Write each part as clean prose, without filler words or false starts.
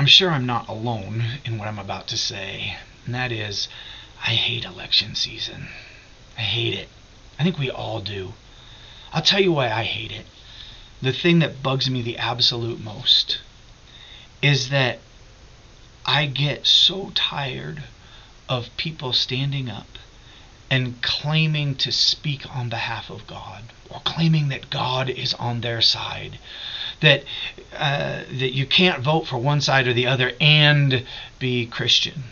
I'm sure I'm not alone in what I'm about to say, and that is, I hate election season. I hate it. I think we all do. I'll tell you why I hate it. The thing that bugs me the absolute most is that I get so tired of people standing up and claiming to speak on behalf of God, or claiming that God is on their side, that you can't vote for one side or the other and be Christian,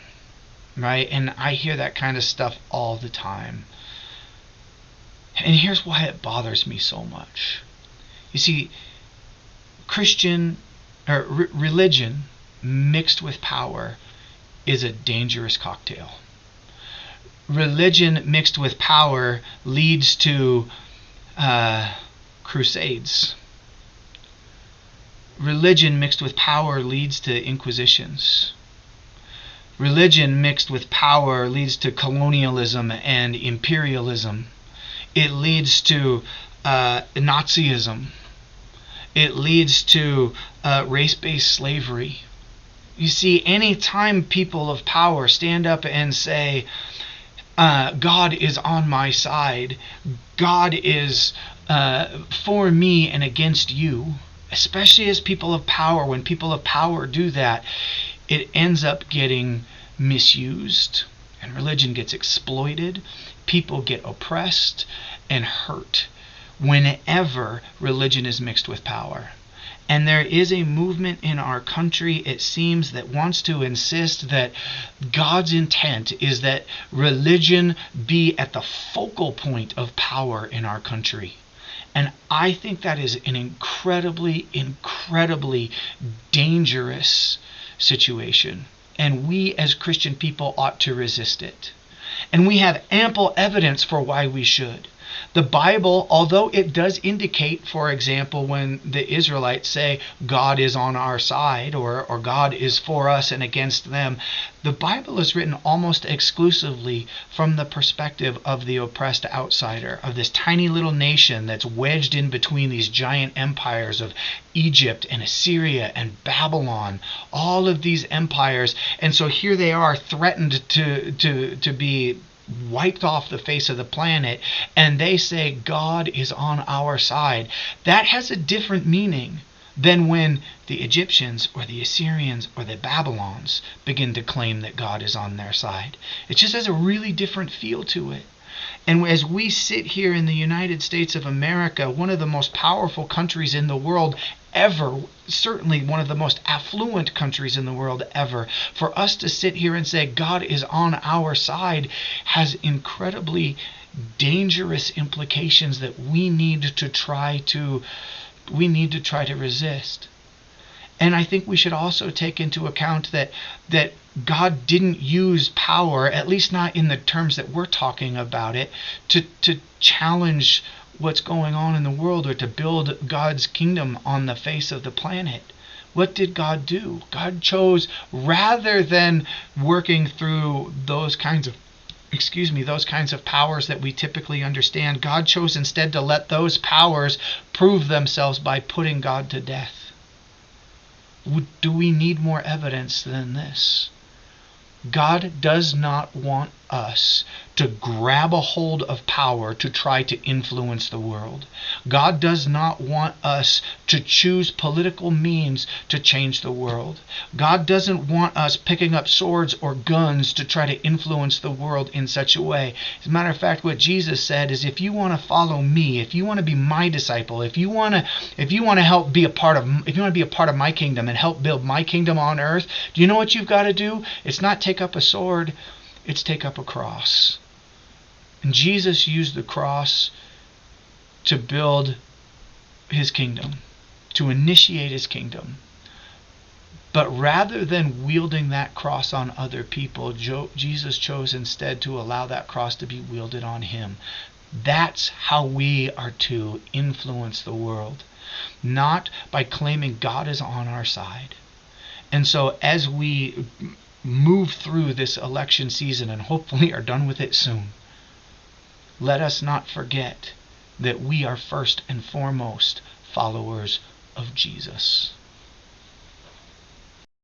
right? And I hear that kind of stuff all the time. And here's why it bothers me so much. You see, religion mixed with power is a dangerous cocktail. Religion mixed with power leads to crusades. Religion mixed with power leads to inquisitions. Religion mixed with power leads to colonialism and imperialism. It leads to Nazism. It leads to race-based slavery. You see, any time people of power stand up and say, God is on my side, God is for me and against you, especially as people of power, when people of power do that, it ends up getting misused, and religion gets exploited, people get oppressed and hurt whenever religion is mixed with power. And there is a movement in our country, it seems, that wants to insist that God's intent is that religion be at the focal point of power in our country. And I think that is an incredibly, incredibly dangerous situation. And we as Christian people ought to resist it. And we have ample evidence for why we should. The Bible, although it does indicate, for example, when the Israelites say God is on our side, or God is for us and against them, the Bible is written almost exclusively from the perspective of the oppressed outsider, of this tiny little nation that's wedged in between these giant empires of Egypt and Assyria and Babylon, all of these empires. And so here they are, threatened to be wiped off the face of the planet, and they say God is on our side. That has a different meaning than when the Egyptians or the Assyrians or the Babylons begin to claim that God is on their side. It just has a really different feel to it. And as we sit here in the United States of America, one of the most powerful countries in the world ever, certainly one of the most affluent countries in the world ever, for us to sit here and say God is on our side has incredibly dangerous implications that we need to try to resist. And I think we should also take into account that God didn't use power, at least not in the terms that we're talking about it, to challenge what's going on in the world or to build God's kingdom on the face of the planet. What did God do? God chose, rather than working through those kinds of powers that we typically understand, God chose instead to let those powers prove themselves by putting God to death. Do we need more evidence than this? God does not want us to grab a hold of power to try to influence the world. God does not want us to choose political means to change the world. God doesn't want us picking up swords or guns to try to influence the world in such a way. As a matter of fact, what Jesus said is, if you want to follow me, if you want to be my disciple, if you want to be a part of my kingdom and help build my kingdom on earth, do you know what you've got to do? It's not take up a sword, it's take up a cross. And Jesus used the cross to build his kingdom, to initiate his kingdom. But rather than wielding that cross on other people, Jesus chose instead to allow that cross to be wielded on him. That's how we are to influence the world, not by claiming God is on our side. And so as we move through this election season and hopefully are done with it soon, let us not forget that we are first and foremost followers of Jesus.